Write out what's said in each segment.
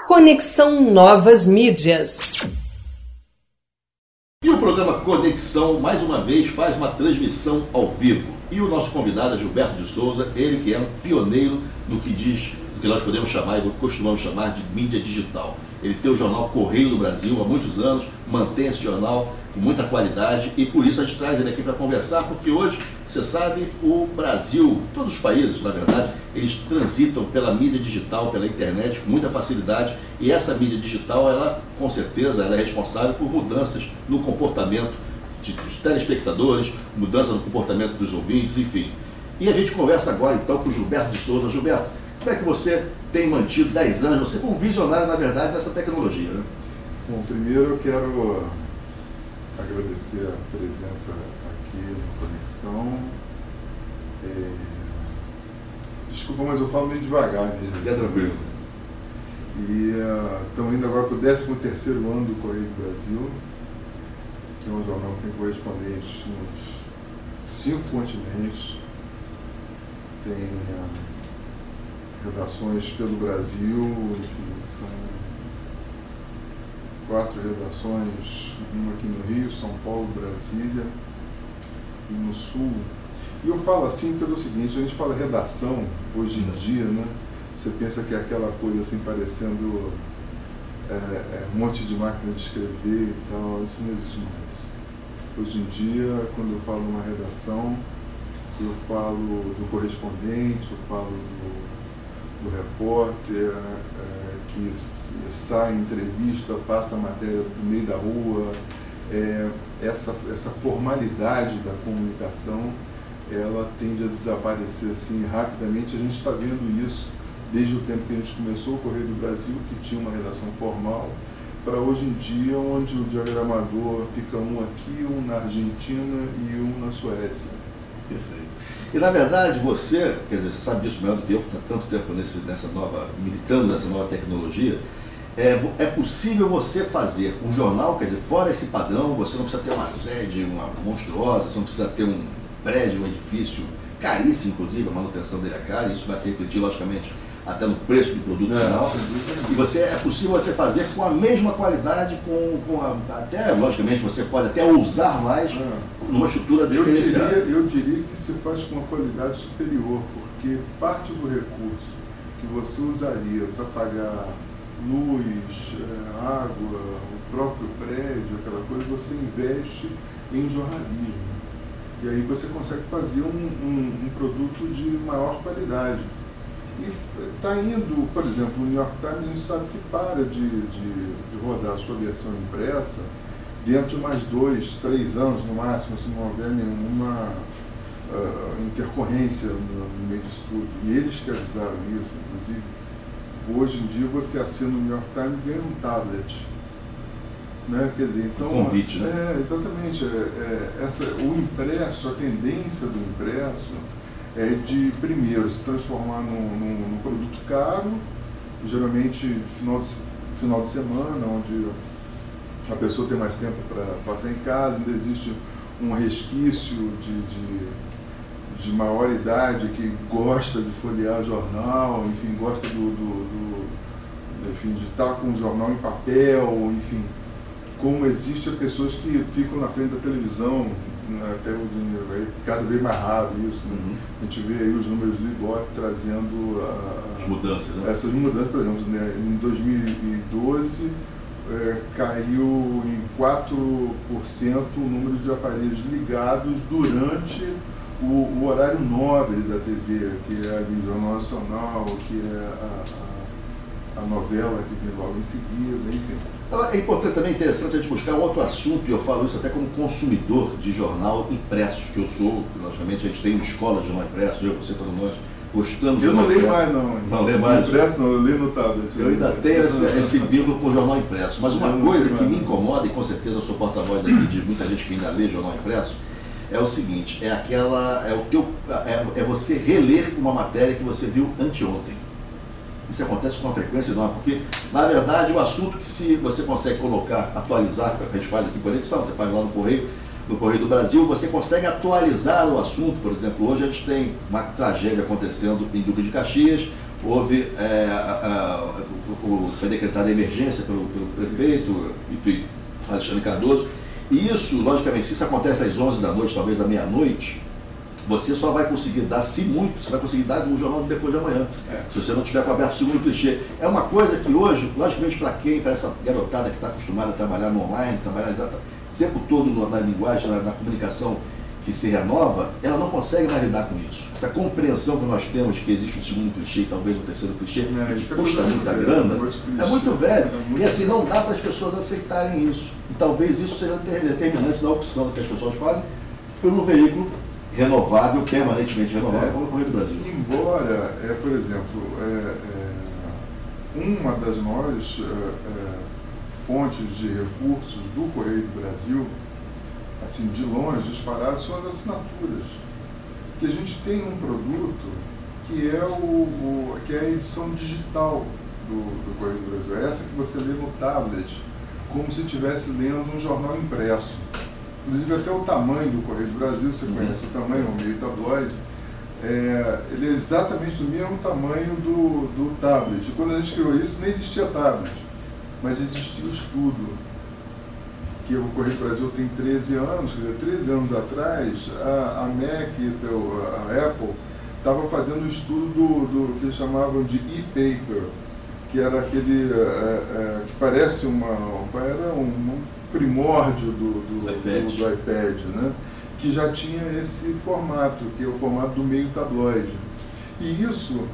Conexão Novas Mídias. E o programa Conexão, mais uma vez, faz uma transmissão ao vivo. E o nosso convidado é Gilberto de Souza, ele que é um pioneiro no que diz, no que nós podemos chamar e costumamos chamar de mídia digital. Ele tem o jornal Correio do Brasil há muitos anos, mantém esse jornal com muita qualidade e por isso a gente traz ele aqui para conversar, porque hoje, você sabe, o Brasil, todos os países, na verdade, eles transitam pela mídia digital, pela internet com muita facilidade e essa mídia digital, ela, com certeza, ela é responsável por mudanças no comportamento dos telespectadores, mudança no comportamento dos ouvintes, enfim. E a gente conversa agora então com o Gilberto de Souza. Gilberto, como é que você tem mantido 10 anos? Você foi um visionário, na verdade, dessa tecnologia, né? Bom, primeiro eu quero agradecer a presença aqui no Conexão. Desculpa, mas eu falo meio devagar mesmo. É tranquilo. E estamos indo agora para o 13º ano do Correio do Brasil, que é um jornal que tem correspondentes nos 5 continentes, tem redações pelo Brasil, enfim, são 4 redações, uma aqui no Rio, São Paulo, Brasília e no Sul. E eu falo assim pelo seguinte, a gente fala redação hoje em dia, né? Você pensa que é aquela coisa assim parecendo um monte de máquina de escrever e tal, isso não existe mais. Hoje em dia, quando eu falo numa redação, eu falo do correspondente, eu falo do repórter que sai em entrevista, passa a matéria do meio da rua. Essa formalidade da comunicação, ela tende a desaparecer assim rapidamente. A gente está vendo isso desde o tempo que a gente começou o Correio do Brasil, que tinha uma redação formal, para hoje em dia, onde o diagramador fica um aqui, um na Argentina e um na Suécia. Perfeito. E na verdade você, quer dizer, você sabe disso melhor do que eu, que está tanto tempo militando nessa nova tecnologia, é possível você fazer um jornal, quer dizer, fora esse padrão, você não precisa ter uma sede, uma monstruosa, você não precisa ter um prédio, um edifício caríssimo, inclusive, a manutenção dele é cara, isso vai se refletir, logicamente, até no preço do produto final. E é possível você fazer com a mesma qualidade, até, logicamente, você pode até ousar mais numa estrutura diferenciada. Eu diria que se faz com uma qualidade superior, porque parte do recurso que você usaria para pagar luz, água, o próprio prédio, aquela coisa, você investe em jornalismo. E aí você consegue fazer um produto de maior qualidade. E está indo, por exemplo, o New York Times, a gente sabe que para de rodar a sua versão impressa dentro de mais 2, 3 anos no máximo, se não houver nenhuma intercorrência no meio disso tudo. E eles que avisaram isso, inclusive. Hoje em dia você assina o New York Times e ganha um tablet. Né? Quer dizer, então, convite, né? Exatamente. O impresso, a tendência do impresso é de, primeiro, se transformar num produto caro, geralmente final de semana, onde a pessoa tem mais tempo para passar em casa, ainda existe um resquício de maior idade que gosta de folhear jornal, enfim, gosta enfim, de estar com o jornal em papel, enfim, como existem pessoas que ficam na frente da televisão, até hoje vai cada vez mais raro isso, né? A gente vê aí os números do Ibope trazendo as mudanças, né? Essas mudanças, por exemplo, né? Em 2012 caiu em 4% o número de aparelhos ligados durante o horário nobre da TV, que é o Jornal Nacional, que é a novela que vem logo em seguida, enfim. É importante também, interessante a gente buscar um outro assunto, e eu falo isso até como consumidor de jornal impresso, que eu sou, logicamente a gente tem uma escola de jornal impresso, você, todos nós gostamos de jornal impresso. Eu não leio mais, não. Não leio mais? Impresso não, eu leio no tablet. Eu ainda tenho esse vínculo com o jornal impresso, mas uma coisa que me incomoda, e com certeza eu sou porta-voz aqui de muita gente que ainda lê jornal impresso, é o seguinte, é você reler uma matéria que você viu anteontem. Isso acontece com uma frequência enorme, porque, na verdade, o assunto que se você consegue colocar, atualizar, que a gente faz aqui por edição, você faz lá no Correio do Brasil, você consegue atualizar o assunto. Por exemplo, hoje a gente tem uma tragédia acontecendo em Duque de Caxias, houve foi decretada emergência pelo prefeito, enfim, Alexandre Cardoso. E isso, logicamente, se isso acontece às 11 da noite, talvez à meia-noite, você só vai conseguir dar, se muito, você vai conseguir dar no jornal depois de amanhã. Se você não tiver com aberto o segundo clichê. É uma coisa que hoje, logicamente, para essa garotada que está acostumada a trabalhar no online, trabalhar o tempo todo na linguagem, na comunicação que se renova, ela não consegue mais lidar com isso. Essa compreensão que nós temos de que existe um segundo clichê, talvez um terceiro clichê, que custa muita grana, é muito velho. E assim, não dá para as pessoas aceitarem isso. E talvez isso seja determinante da opção que as pessoas fazem por um veículo renovável, permanentemente renovável, como o Correio do Brasil. Embora, por exemplo, uma das maiores fontes de recursos do Correio do Brasil, assim, de longe, disparado, são as assinaturas. Que a gente tem um produto que é a edição digital do Correio do Brasil. É essa que você lê no tablet, como se estivesse lendo um jornal impresso. Inclusive até o tamanho do Correio do Brasil, você conhece o tamanho, o meio tabloide, ele é exatamente do mesmo tamanho do tablet. Quando a gente criou isso, nem existia tablet, mas existia o estudo. Que o Correio do Brasil tem 13 anos, quer dizer, 13 anos atrás, a Mac, a Apple, estava fazendo um estudo do que eles chamavam de e-paper, que era aquele que parece era um primórdio do iPad, né? Que já tinha esse formato, que é o formato do meio tabloide. E isso,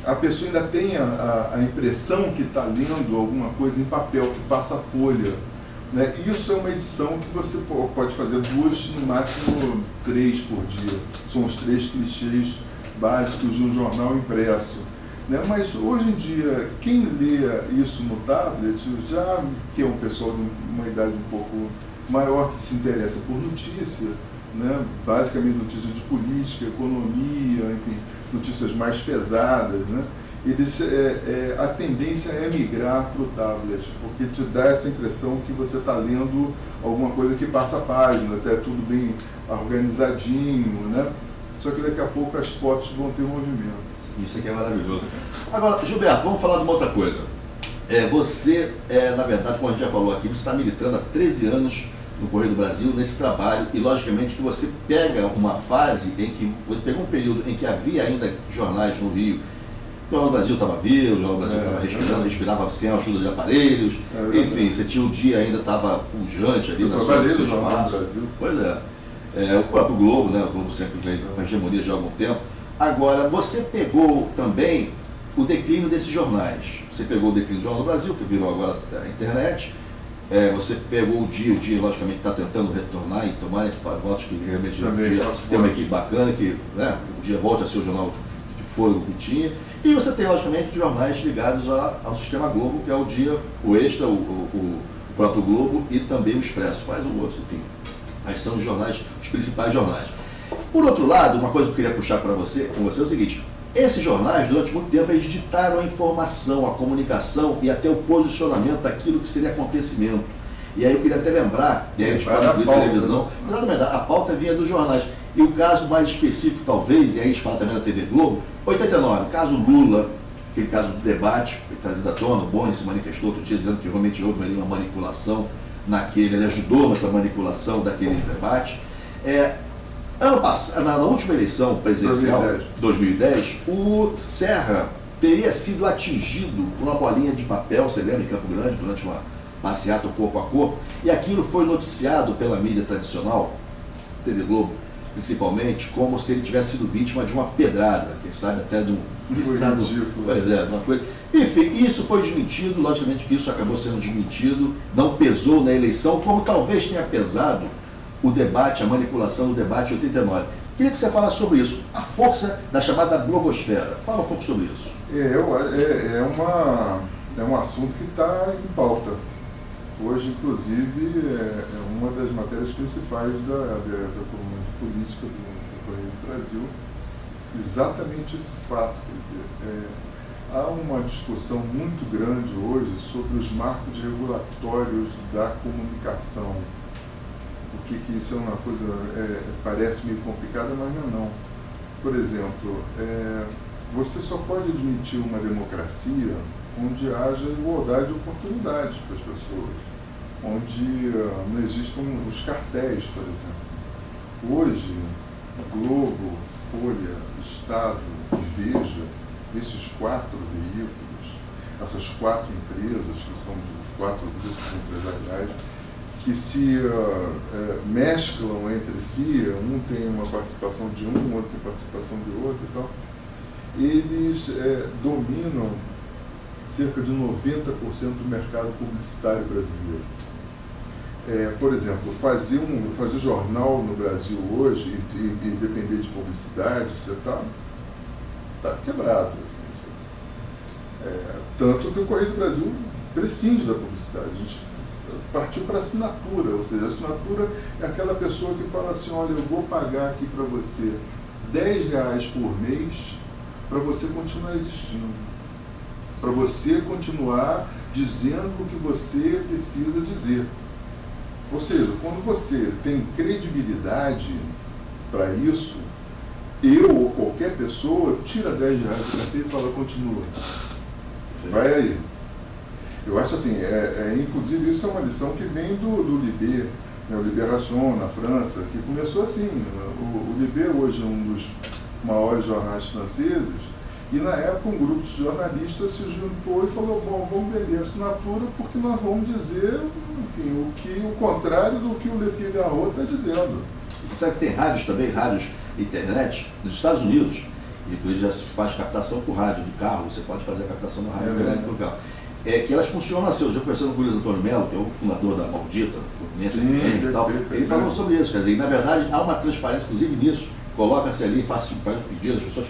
a pessoa ainda tem a impressão que está lendo alguma coisa em papel, que passa a folha. Né? Isso é uma edição que você pode fazer 2, no máximo 3 por dia. São os 3 clichês básicos de um jornal impresso. Né? Mas hoje em dia, quem lê isso no tablet, já que é um pessoal de uma idade um pouco maior que se interessa por notícia, né? Basicamente notícias de política, economia, enfim, notícias mais pesadas, né? A tendência é migrar para o tablet, porque te dá essa impressão que você está lendo alguma coisa que passa a página, até tudo bem organizadinho, né? Só que daqui a pouco as fotos vão ter movimento. Isso aqui é maravilhoso. Agora, Gilberto, vamos falar de uma outra coisa. Você, na verdade, como a gente já falou aqui, você está militando há 13 anos no Correio do Brasil, nesse trabalho, e logicamente que você pega uma fase em que, pegou um período em que havia ainda jornais no Rio. O Jornal do Brasil estava vivo, o Jornal do Brasil estava respirava sem a ajuda de aparelhos, enfim, você tinha o dia ainda estava pujante ali na sua espaço. Pois o próprio Globo, né? O Globo sempre veio com a hegemonia já há algum tempo. Agora, você pegou também o declínio desses jornais. Você pegou o declínio do Jornal do Brasil, que virou agora a internet. Você pegou o dia logicamente está tentando retornar e tomar votos que realmente tem uma equipe bacana, que o dia volte a ser o jornal de fôlego que tinha. E você tem, logicamente, os jornais ligados ao Sistema Globo, que é o Dia, o Extra, o próprio Globo e também o Expresso, mais um outro, enfim. Mas são os principais jornais. Por outro lado, uma coisa que eu queria puxar com você é o seguinte: esses jornais, durante muito tempo, eles ditaram a informação, a comunicação e até o posicionamento daquilo que seria acontecimento. E aí eu queria até lembrar, e aí a gente fala de televisão, exatamente, a pauta vinha dos jornais. E o caso mais específico, talvez, e aí a gente fala também da TV Globo, 89, caso Lula, aquele caso do debate, foi trazido à tona, o Boni se manifestou outro dia dizendo que realmente houve ali uma manipulação ele ajudou nessa manipulação daquele debate. Ano passado, na última eleição presidencial, 2010, o Serra teria sido atingido por uma bolinha de papel, você lembra, em Campo Grande, durante uma passeata corpo a corpo, e aquilo foi noticiado pela mídia tradicional, TV Globo, principalmente, como se ele tivesse sido vítima de uma pedrada, quem sabe até de um pisado. Uma coisa. Enfim, isso foi desmentido, logicamente que isso acabou sendo desmentido, não pesou na eleição, como talvez tenha pesado o debate, a manipulação do debate 89. Queria que você falasse sobre isso, a força da chamada blogosfera. Fala um pouco sobre isso. É um assunto que está em pauta. Hoje, inclusive, é uma das matérias principais da coluna de política do Correio do Brasil, exatamente esse fato. Há uma discussão muito grande hoje sobre os marcos regulatórios da comunicação. Porque que isso é uma coisa, parece meio complicada, mas não. Por exemplo, você só pode admitir uma democracia onde haja igualdade de oportunidades para as pessoas, onde não existam os cartéis, por exemplo. Hoje, Globo, Folha, Estado e Veja, esses 4 veículos, essas 4 empresas, que são de 4 grupos empresariais, que se mesclam entre si, um tem uma participação de um, outro tem participação de outro e tal, eles dominam cerca de 90% do mercado publicitário brasileiro. Por exemplo, fazer jornal no Brasil hoje e depender de publicidade, você está quebrado. Assim. Tanto que o Correio do Brasil prescinde da publicidade. A gente partiu para a assinatura, ou seja, a assinatura é aquela pessoa que fala assim, olha, eu vou pagar aqui para você R$10 por mês para você continuar existindo, para você continuar dizendo o que você precisa dizer. Ou seja, quando você tem credibilidade para isso, eu ou qualquer pessoa tira R$10 do você e fala, continua. Vai aí. Eu acho assim, inclusive isso é uma lição que vem do Libé, né, o Libération na França, que começou assim. O Libé hoje é um dos maiores jornais franceses, e na época um grupo de jornalistas se juntou e falou, bom, vamos vender assinatura porque nós vamos dizer, enfim, o contrário do que o Le Figaro está dizendo. E você sabe que tem rádios também, rádios internet, nos Estados Unidos, e já se faz captação por rádio de carro, você pode fazer a captação no rádio internet pelo carro. Que elas funcionam assim. Eu já conversando com o Luiz Antônio Melo, que é o fundador da Maldita, Fluminense FM e tal, ele falou sobre isso, quer dizer, na verdade há uma transparência, inclusive nisso, coloca-se ali, faz um pedido, as pessoas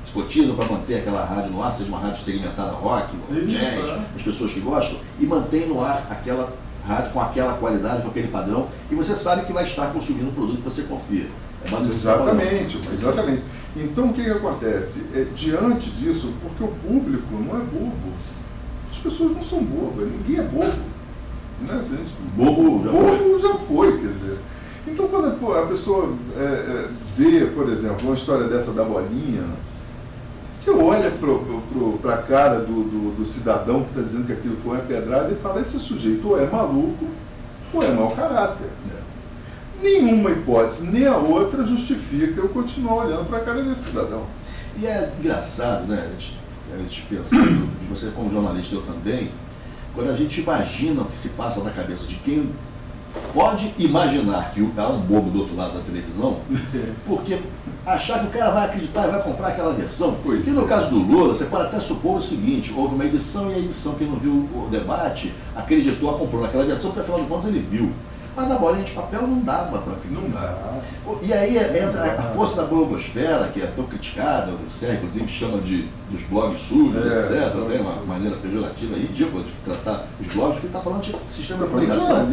se cotizam para manter aquela rádio no ar, seja uma rádio segmentada rock, jazz, as pessoas que gostam, e mantém no ar aquela rádio com aquela qualidade, com aquele padrão, e você sabe que vai estar consumindo um produto que você confia. Exatamente. Então o que acontece? Diante disso, porque o público não é bobo, as pessoas não são bobas, ninguém é bobo. Né? Bobo já foi, quer dizer. Então quando a pessoa vê, por exemplo, uma história dessa da bolinha, você olha para a cara do cidadão que está dizendo que aquilo foi uma pedrada e fala, esse sujeito ou é maluco ou é mau caráter. Nenhuma hipótese, nem a outra justifica eu continuar olhando para a cara desse cidadão. E é engraçado, né? A gente pensando, de você como jornalista, eu também, quando a gente imagina o que se passa na cabeça de quem pode imaginar que há um bobo do outro lado da televisão, porque achar que o cara vai acreditar e vai comprar aquela versão. E no caso do Lula, você pode até supor o seguinte, houve uma edição e a edição, quem não viu o debate, acreditou, comprou naquela versão, porque afinal de contas ele viu. Mas na bolinha de papel não dava para acreditar. Não dá. E aí entra a força da blogosfera, que é tão criticada, o Sérgio inclusive chama dos blogs sujos, etc. Tem uma maneira pejorativa, ridícula de tratar os blogs, porque ele está falando de sistema de comunicação.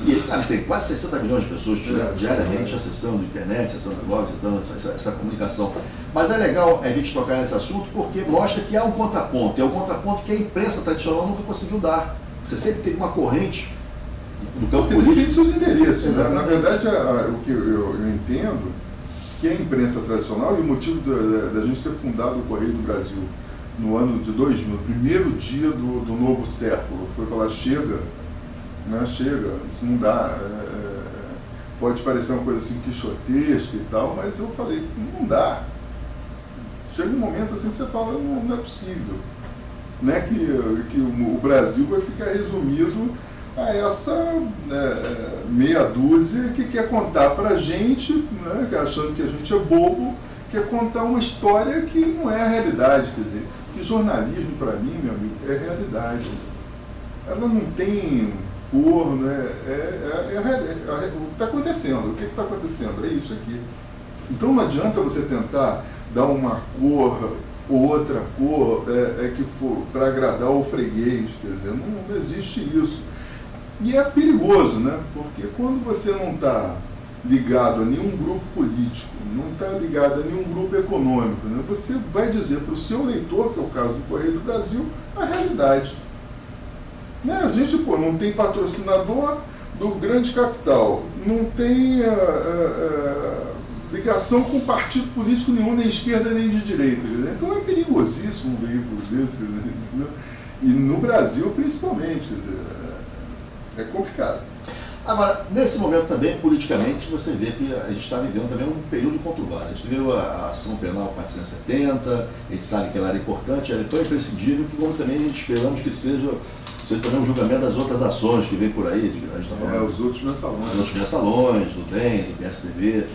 E sabe, tem quase 60 milhões de pessoas diariamente acessando a internet, acessando blogs, acessando essa comunicação. Mas é legal a gente tocar nesse assunto porque mostra que há um contraponto, é um contraponto que a imprensa tradicional nunca conseguiu dar. Você sempre teve uma corrente do campo político. Defende seus interesses. Na verdade, o que eu entendo que a imprensa tradicional, e o motivo da gente ter fundado o Correio do Brasil no ano de 2000, no primeiro dia do novo século, foi falar, chega, né, chega, isso não dá. Pode parecer uma coisa assim quixotesca e tal, mas eu falei, não dá. Chega um momento assim que você fala, não é possível. Não é que o Brasil vai ficar resumido a essa meia dúzia que quer contar pra gente, né, achando que a gente é bobo, quer contar uma história que não é a realidade. Quer dizer, que jornalismo, para mim, meu amigo, é realidade. Ela não tem cor, né? O que está acontecendo. O que está acontecendo? É isso aqui. Então não adianta você tentar dar uma cor ou outra cor que for para agradar o freguês. Quer dizer, não existe isso. E é perigoso, né? Porque quando você não está ligado a nenhum grupo político, não está ligado a nenhum grupo econômico, né? Você vai dizer para o seu leitor, que é o caso do Correio do Brasil, a realidade. Né? A gente não tem patrocinador do grande capital, não tem ligação com partido político nenhum, nem esquerda nem de direita. Então é perigosíssimo um veículo desse. E no Brasil, principalmente. É complicado. Agora, nesse momento também, politicamente, você vê que a gente está vivendo também um período conturbado. A gente viu a ação penal 470, a gente sabe que ela era importante, ela é tão imprescindível que como também a gente esperamos que seja também um julgamento das outras ações que vem por aí. A gente tá falando, os outros mensalões. Os outros mensalões, do DEM, do PSDB.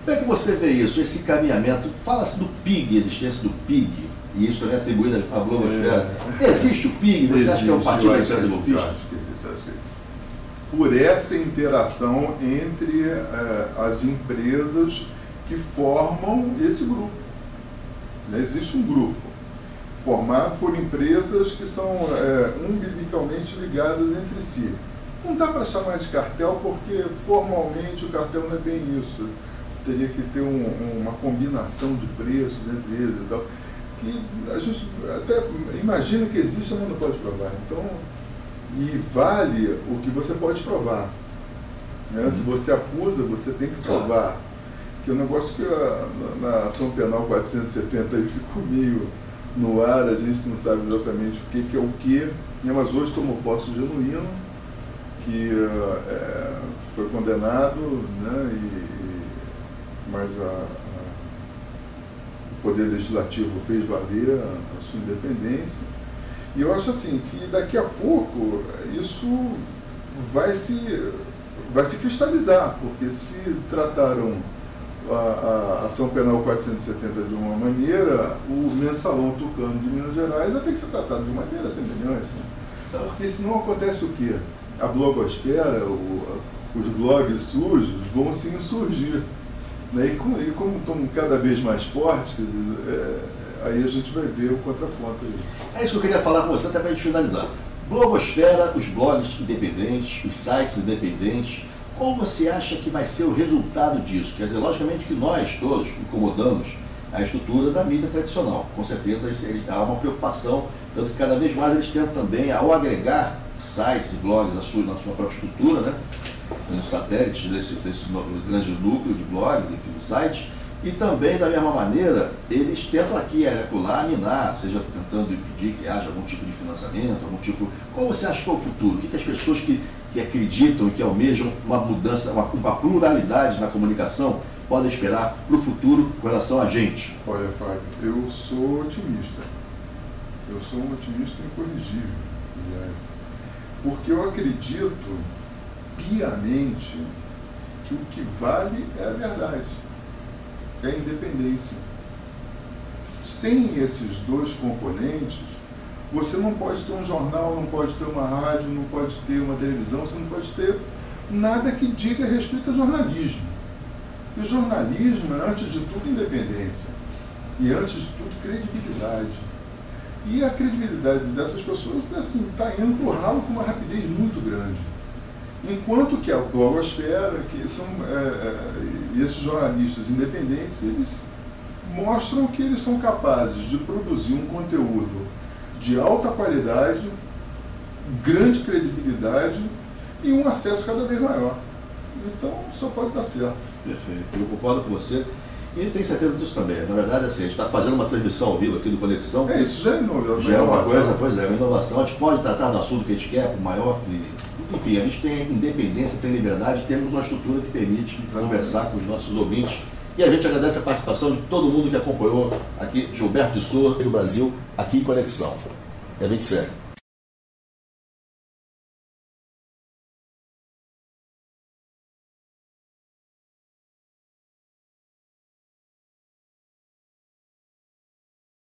Como é que você vê isso, esse encaminhamento? Fala-se do PIG, a existência do PIG, e isso também é atribuído à blogosfera. Existe o PIG? Você acha que é um partido da empresa golpista? Por essa interação entre as empresas que formam esse grupo. Existe um grupo formado por empresas que são umbilicalmente ligadas entre si. Não dá para chamar de cartel porque formalmente o cartel não é bem isso. Teria que ter uma combinação de preços entre eles e tal, que a gente até imagina que existe, mas não pode provar. Então, e vale o que você pode provar. Né? Se você acusa, você tem que provar. Que é um negócio que na ação penal 470 aí ficou meio no ar, a gente não sabe exatamente o que é o que, mas hoje tomou posse o Genuíno, que foi condenado, né? Mas o Poder Legislativo fez valer a sua independência. E eu acho assim que daqui a pouco isso vai se cristalizar, porque se trataram a ação penal 470 de uma maneira, o mensalão tucano de Minas Gerais vai ter que ser tratado de maneira semelhante. Né? Porque senão acontece o quê? A blogosfera, os blogs sujos vão se insurgir. Né? E como estão cada vez mais fortes, aí a gente vai ver o contraponto aí. É isso que eu queria falar com você até para a gente finalizar. Blogosfera, os blogs independentes, os sites independentes, qual você acha que vai ser o resultado disso? Quer dizer, logicamente que nós todos incomodamos a estrutura da mídia tradicional. Com certeza há uma preocupação, tanto que cada vez mais eles tentam também, ao agregar sites e blogs na sua própria estrutura, né? Um satélite desse grande núcleo de blogs, enfim, de sites, e também, da mesma maneira, eles tentam aqui acolá minar, seja tentando impedir que haja algum tipo de financiamento, algum tipo... Qual você acha que é o futuro? O que as pessoas que acreditam e que almejam uma mudança, uma pluralidade na comunicação podem esperar para o futuro com relação a gente? Olha, Fábio, eu sou otimista. Eu sou um otimista incorrigível, aliás. Porque eu acredito piamente que o que vale é a verdade, é a independência. Sem esses dois componentes, você não pode ter um jornal, não pode ter uma rádio, não pode ter uma televisão, você não pode ter nada que diga respeito a jornalismo. E jornalismo é, antes de tudo, independência. E, antes de tudo, credibilidade. E a credibilidade dessas pessoas, assim, está indo para o ralo com uma rapidez muito grande. Enquanto que a blogosfera, que são esses jornalistas independentes, eles mostram que eles são capazes de produzir um conteúdo de alta qualidade, grande credibilidade e um acesso cada vez maior. Então, só pode dar certo. Perfeito. Eu concordo com você. E tenho certeza disso também. Na verdade, assim, a gente está fazendo uma transmissão ao vivo aqui do Conexão. Isso já é inovação. Já é uma coisa, pois é, uma inovação. A gente pode tratar do assunto que a gente quer, por maior que... Enfim, a gente tem independência, tem liberdade, temos uma estrutura que permite conversar com os nossos ouvintes. E a gente agradece a participação de todo mundo que acompanhou aqui, Gilberto de Souza, do Brasil, aqui em Conexão. E a gente segue.